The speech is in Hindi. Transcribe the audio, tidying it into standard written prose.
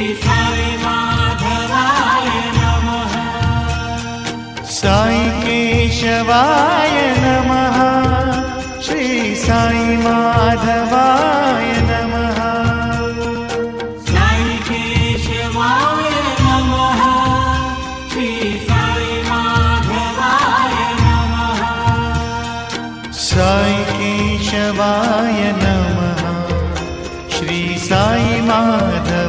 साई माधवाय नमः। साई केशवाय नमः। श्री साई माधवाय नमः। साई केशवाय नमः। श्री साई माधवाय नमः। साई केशवाय नमः। श्री साई माधवाय